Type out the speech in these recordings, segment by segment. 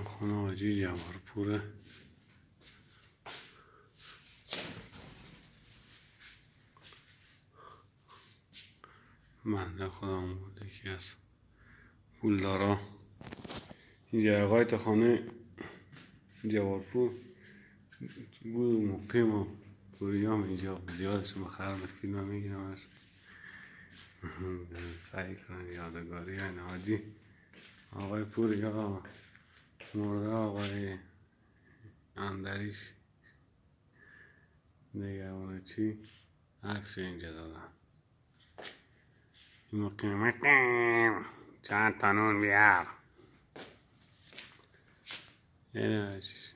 خانه حاجی جوارپوره. بنده خودم بود، یکی از پولدارا. اینجا آقای خانه جوارپور بود، مقیم و پوریام اینجا بود. یادشون بخیر، فیلم هم میگیرمش سعی کنم یادگاری. این حاجی آقای پوریا مرده، آقای اندریش نگهبان چی عکس اینجا دادن. این مقیم چند تا نون بیار. اینه هشیش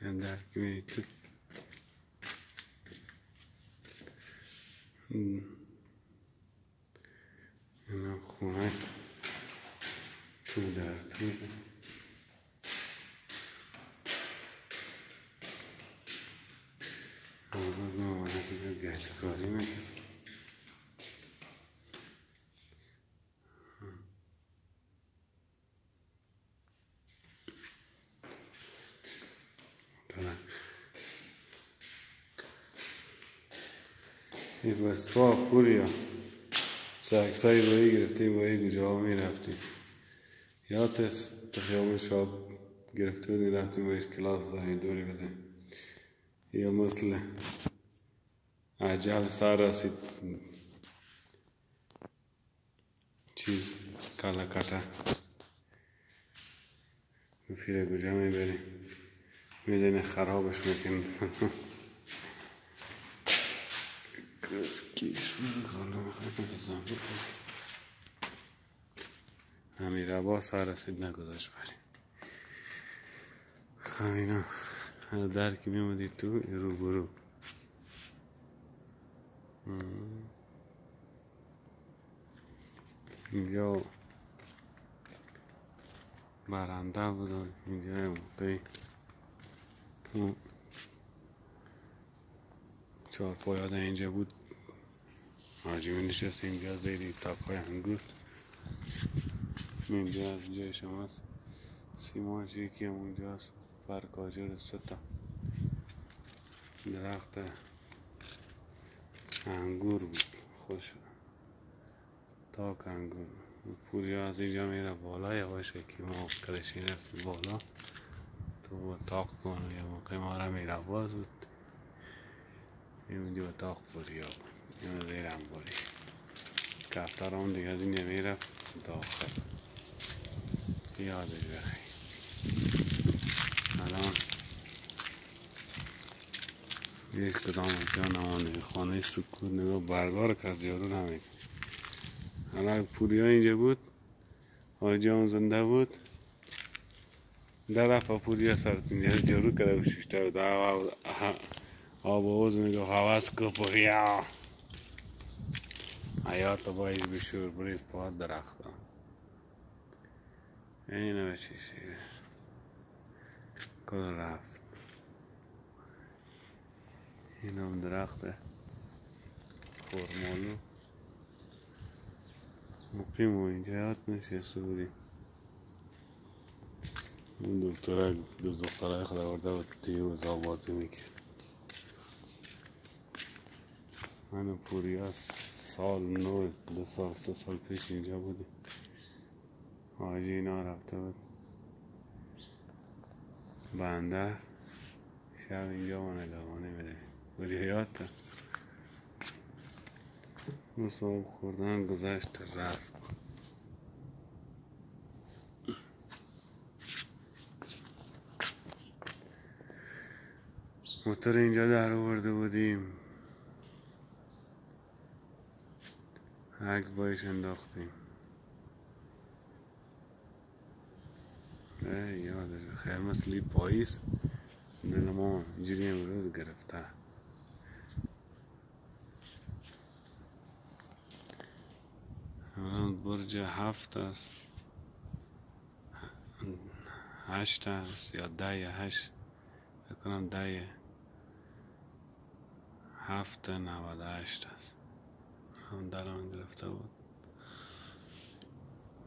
این درکی میدید تو. اینم خونه تو در تو. امروز ما آمده که گهچه کاری میکنم. ای بس با پوریا چه عکسایی بایی گرفتیم، بایی کجا میرفتیم. یادت تو خیابون شاب گرفته بودیم رفتیم بایش کلاس داریم دوری بزنیم. یا مثل عجل سر رسید چیز کلکته بفیره کجا میبریم میزنه خرابش میکنیم. کسکیش کالا میخواید بزن بکن. همین ربا سر رسید نگذاشت بریم. خب اینا درکی میمودید تو رو برو. اینجا برنده بود، اینجا موقعی چهارپایه اینجا بود. حاجی می نشست اینجا زیدی تاقای انگور. اینجا از جای شماست. سیماش یکی هم اونجاست. برکاجر ستا درخت انگور بود، خوش تاک انگور. پوریا از اینجا میره بالا، یواش که ما کلشی رفتیم بالا تو تاق کن. یه موقع ما را میره باز بود. اینجا تاق پوریا بود، اینو زیر انباری کفتر هم دیگه از اینجا میره داخل. یادش بخیر. الان یک کدام اینجا نمانده خانه سکوت نگاه برگار که از جارو نمیکنه. الان پوریا اینجا بود، حاجی هم زنده بود. در رفت پوریا سر اینجا جارو کرده و ششته بود. آب آوز میگه حواس که پوریا حیات باید بشور بریز پا درخت ها. اینه بچیشی کل رفت. این هم درخت خورمالو مقیم و اینجا یاد نشسته بودیم. اون دخترهای خود آورده بود توی وزا بازی میکرد. من و پوریا سال 9 2 سال 3 سال پیش اینجا بودیم. حاجی اینا رفته بود بندر، شب اینجا ما نگهبانی میده. بری حیاته مصاب خوردن گذشت رفت. موتور اینجا در آورده بودیم، عکس بایش انداختیم. یادش خیر مثل پاییز دل ما اینجوری امروز گرفته. الان برج 7 است، 8 است یا 10 8 بکنم 10 7 98 است. هم درمان گرفته بود.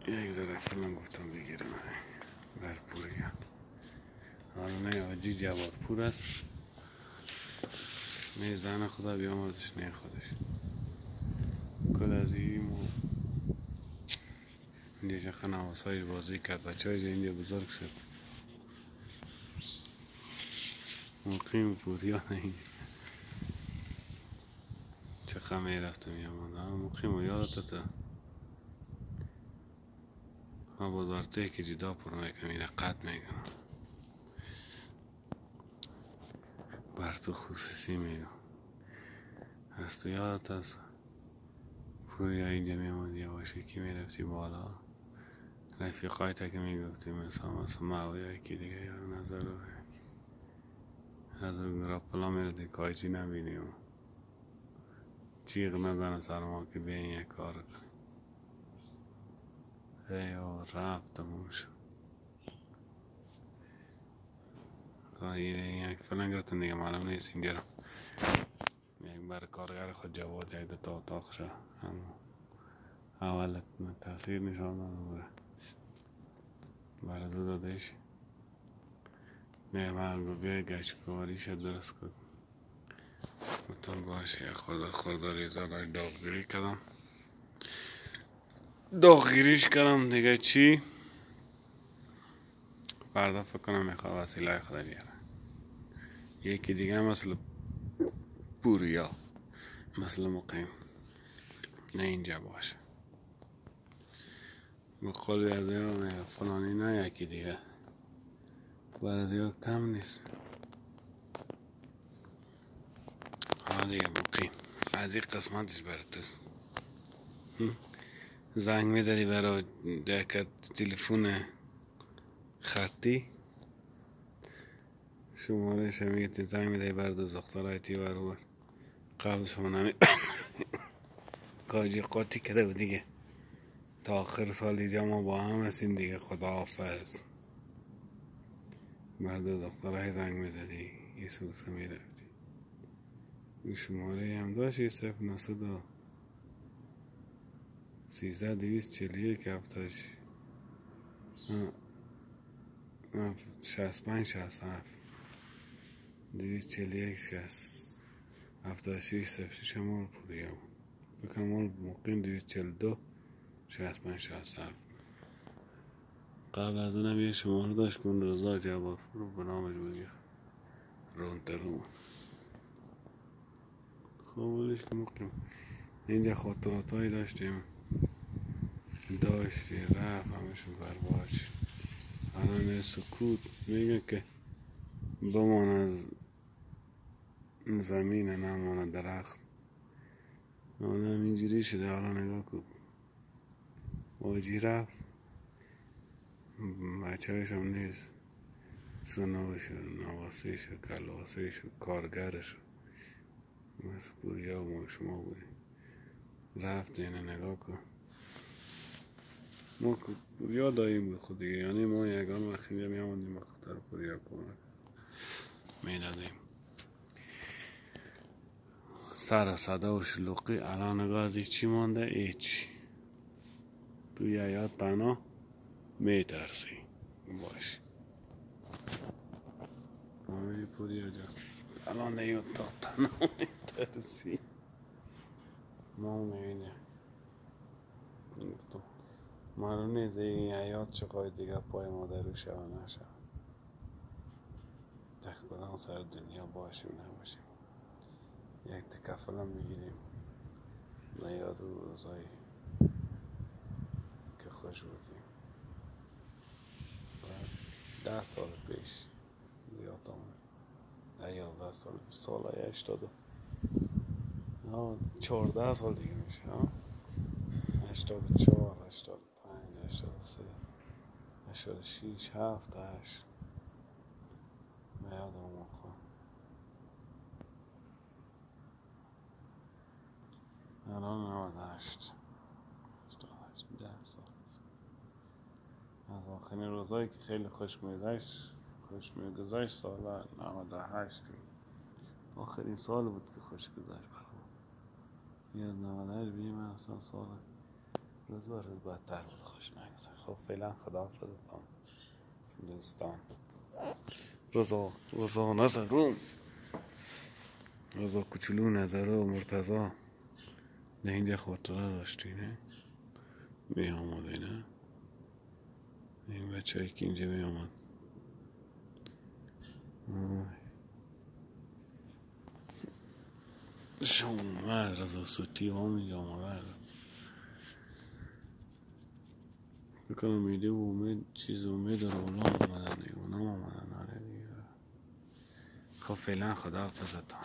یک ذره فیلم گفتم بگیرم بر پوریا. حالا نه آجی جواد پور است، نه زن خدا بیامردش، نه خودش کل از این اینجا چه نواسایی بازی کرد، بچه های اینجا بزرگ شد. مقیم پوریا نه چه خمه رفتم یمان مقیم و یادت تا ها بود برته که جدا پر میکنم اینه قد میکنم بر تو خصوصی میگم. از تو یادت از پوریا اینجا میامد یواشی که میرفتی بالا رفیقای تا که میگفتی مثلا معوی یکی دیگه یا نظر رو از اون راپلا میرده کایچی نبینیم چیغ نزنه سر ما که بیاین یک کار کنیم. ایو رفتموش یک فلنگ رتن دیگه معلوم نیست اینجا رو یک بر کارگر خود جواد یک دوتا اتاق شد اما اولت تاثیر نشان داده برای دو دادش نه من رو بیا گشتکاری شد درست کن بطور باشه خورداری زداش داغگیریش کردم دیگه چی فردا فکر کنم میخواد وسیله خود بیاره یکی دیگه مثل پوریا مثل مقیم نه اینجا باشه بقول از یا فلانی نه یکی دیگه برای دیگه کم نیست. حالا دیگه مقیم از این قسمتش براتوست زنگ میزنی برای دکت تلفن خطی شماره شمیت زنگ میدهی بر دو زختارهای تیور قبل شما نمی کاجی قاطی کرده و دیگه تا آخر سال اینجا ما با هم هستیم دیگه خداحافظ بر دو زختارهای زنگ میدهی یه سوسه میرفتی این شماره هم داشت یه 0900 13-241 هفتاش 65-67 241 76 مال پوریا بکنم مال مقیم 242 65-67 قبل از اونم یه شماره داشت کن رضا جواد رو بنامش بگیر رونترون خب بودش که مقیم اینجا خاطرات هایی داشتیم رفت همشون برباد شد. الان سکوت میگه که بمان از زمین نمان درخت حالا همینجوری شده. حالا نگاه کن واجی رفت بچه هایش هم نیست سنوش نواسیش کلاسیش کارگرش مثل پوریا و شما بودیم رفت اینه نگاه کن ما پوریا داییم بود خود دیگه یعنی ما یکان وقتی اینجا می آمدیم بخاطر پوریا کمک می دادیم سر صدا و شلوقی. الان نگاه از چی مانده ایچ تو یا تنها می ترسی باش آمدی پوریا جا الان نیاد تا تنها می ترسی ما میبینیم گفتم معلوم نیست این حیات چقدر دیگه پای مادر رو شو نشو در کدام سر دنیا باشیم نباشیم یک تکفل هم بگیریم نیاد روزایی که خوش بودیم 10 سال پیش زیاد آمد 11 سال پیش سال 80 14 سال دیگه میشه 84 85 83 86 7 8 میاد اون موقع الان 98 10 سال از آخرین روزایی که خیلی خوش میگذشت سال 98 آخرین سال بود که خوش گذشت برام یاد 98 بیم من اصلا سال روز بدتر بود، خوش نگذر. خب فعلا خداحافظتان دوستان. رضا نظرم، رضا کوچولو نظره و مرتضا نه اینجا خاطره داشتی نه؟ می آمده نه؟ این بچه هایی که اینجا می آمد شما اومد رضا سوتی هم اینجا آمده بکنم میده و امید چیز امید رو اونا آمدن دیگه، اونا آمدن. آره دیگه. خب فعلا خداحافظتان.